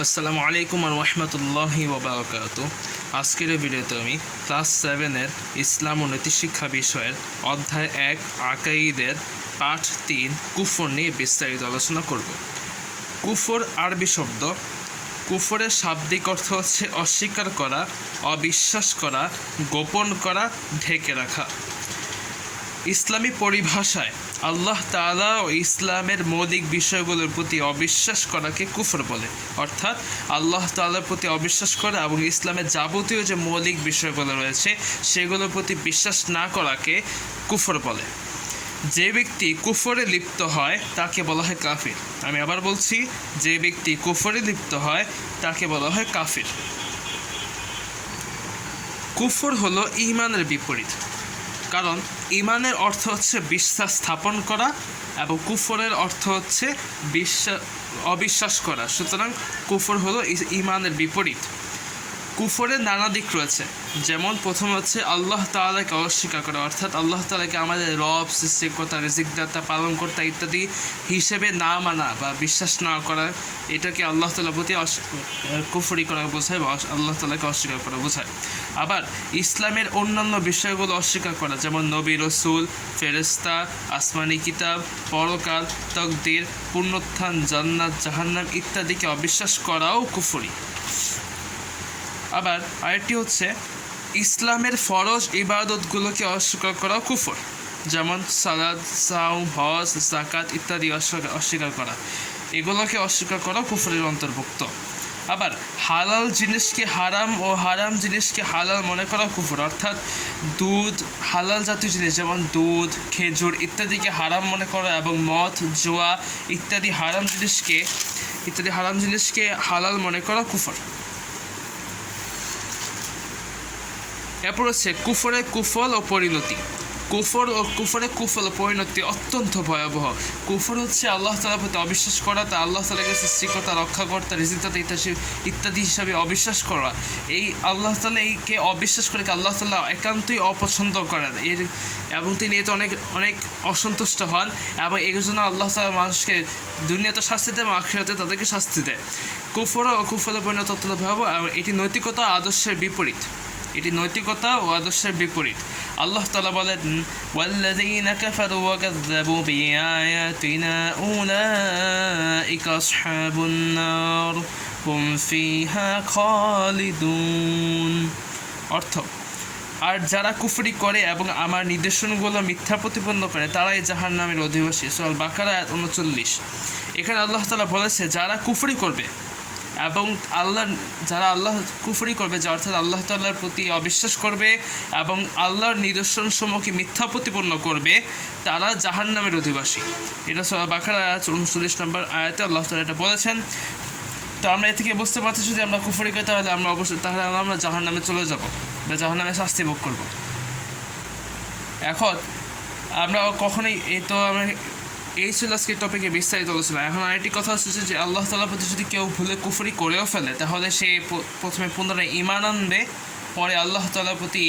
আসসালামু আলাইকুম ওয়া রাহমাতুল্লাহি ওয়া বারাকাতুহু। আজকের ভিডিওতে আমি ক্লাস 7-এর ইসলাম ও নীতিশিক্ষা বিষয়ের অধ্যায় 1 আকাইদের পাঠ 3 কুফর নিয়ে বিস্তারিত আলোচনা করব। কুফর আরবি শব্দ। কুফরের শাব্দিক অর্থ হচ্ছে অস্বীকার করা, অবিশ্বাস করা, গোপন করা, ঢেকে রাখা। ইসলামী পরিভাষায় আল্লাহ তাআলা ও ইসলামের মৌলিক বিষয়গুলোর প্রতি অবিশ্বাস করাকে কুফর বলে। অর্থাৎ আল্লাহ তাআলার প্রতি অবিশ্বাস করা এবং ইসলামের যাবতীয় যে মৌলিক বিষয়গুলো রয়েছে সেগুলোর প্রতি বিশ্বাস না করাকে কুফর বলে। যে ব্যক্তি কুফরে লিপ্ত হয় তাকে বলা হয় কাফির। আমি আবার বলছি, যে ব্যক্তি কুফরে লিপ্ত হয় তাকে বলা হয় কাফির। কুফর হলো ঈমানের বিপরীত, কারণ ঈমানের অর্থ হচ্ছে বিশ্বাস স্থাপন করা এবং কুফরের অর্থ হচ্ছে অবিশ্বাস করা। সুতরাং কুফর হলো ঈমানের বিপরীত। কুফরের নানা দিক রয়েছে, যেমন প্রথম হচ্ছে আল্লাহ তাআলাকে অস্বীকার করা, অর্থাৎ আল্লাহ তাআলাকে আমাদের রব, সৃষ্টিকর্তা, রিজিকদাতা, পালনকর্তা ইত্যাদি হিসেবে না মানা বা বিশ্বাস না করা, এটাকে আল্লাহ তাআলার প্রতি কুফরি করা বোঝায় বা আল্লাহ তাআলাকে অস্বীকার করা বোঝায়। আবার ইসলামের অন্যান্য বিষয়গুলো অস্বীকার করা, যেমন নবী, রসুল, ফেরেশতা, আসমানি কিতাব, পরকাল, তাকদীর, পুনরুত্থান, জান্নাত, জাহান্নাম ইত্যাদিকে অবিশ্বাস করাও কুফরি। আবার আরেকটি হচ্ছে ইসলামের ফরজ ইবাদতগুলোকে অস্বীকার করাও কুফর, যেমন সালাত, সাওম, হজ, যাকাত ইত্যাদি অস্বীকার করা, এগুলোকে অস্বীকার করাও কুফরের অন্তর্ভুক্ত। আবার হালাল জিনিসকে হারাম ও হারাম জিনিসকে হালাল মনে করা কুফর, অর্থাৎ দুধ, হালাল জাতীয় জিনিস যেমন দুধ, খেজুর ইত্যাদিকে হারাম মনে করা এবং মদ, জুয়া ইত্যাদি হারাম জিনিসকে হালাল মনে করা কুফর। এরপর হচ্ছে কুফরের কুফল ও পরিণতি। কুফরের কুফল ও পরিণতি অত্যন্ত ভয়াবহ। কুফর হচ্ছে আল্লাহ তাআলার প্রতি অবিশ্বাস করা, তা আল্লাহ তাআলাকে সৃষ্টিকর্তা, রক্ষাকর্তা, রিজিকদাতা ইত্যাদি হিসাবে অবিশ্বাস করা। এই আল্লাহ তাআলা এইকে অবিশ্বাস করে আল্লাহ তাআলা একান্তই অপছন্দ করেন এবং তিনি এতে অনেক অসন্তুষ্ট হন, এবং এই জন্য আল্লাহ তাআলা মানুষকে দুনিয়াতে শাস্তি দেয় এবং আখিরাতে তাদেরকে শাস্তি দেয়। কুফর ও কুফলের পরিণতি অত্যন্ত ভয়াবহ এবং এটি নৈতিকতা আদর্শের বিপরীত। আল্লাহ তাআলা বলেন, ওয়াল্লাযীনা কাফারু ওয়া কাযযাবু বিআয়াতিনা উলাইকা আসহাবুন নার হুম ফিহা খালিদুন। অর্থ, আর যারা কুফরি করে এবং আমার নির্দেশনগুলো মিথ্যা প্রতিপন্ন করে তারাই জাহান্নামের অধিবাসী। সূরা বাকারা আয়াত 39। এখানে আল্লাহ তাআলা বলেছে যারা কুফরি করবে এবং যারা আল্লাহ কুফরি করবে, যা অর্থাৎ আল্লাহ তাআলার প্রতি অবিশ্বাস করবে এবং আল্লাহর নিদর্শনসমূহকে মিথ্যা প্রতিপন্ন করবে, তারা জাহান্নামের অধিবাসী। এটা সূরা বাকারা আয়াত 39 নম্বর আয়াতে আল্লাহ তাআলা এটা বলেছেন। তো আমরা এ থেকে বুঝতে পারছি, যদি আমরা কুফরি করি তাহলে আমরা জাহান্নামে চলে যাব বা জাহান্নামে শাস্তি ভোগ করব। এখন আমরা কখনোই এই ছিল আজকে টপিকে বিস্তারিত আলোচনা। এখন আরেকটি কথা হচ্ছে যে আল্লাহ তাআলার প্রতি যদি কেউ ভুলে কুফরি করেও ফেলে তাহলে সে প্রথমে পুনরায় ঈমান আনবে, পরে আল্লাহ তাআলার প্রতি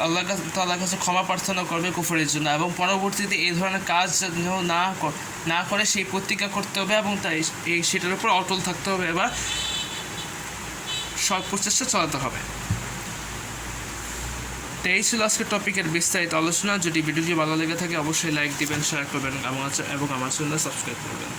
আল্লাহ তাআলার কাছে ক্ষমা প্রার্থনা করবে কুফরের জন্য, এবং পরবর্তীতে এই ধরনের কাজ না করে সেই প্রতিজ্ঞা করতে হবে এবং তাই সেটার উপর অটল থাকতে হবে বা সৎ প্রচেষ্টা চালাতে হবে। তো এই ছিল আজকের টপিকের বিস্তারিত আলোচনা। যদি ভিডিওটি ভালো লেগে থাকে অবশ্যই লাইক দিবেন, শেয়ার করবেন এবং আমার চ্যানেল সাবস্ক্রাইব করবেন।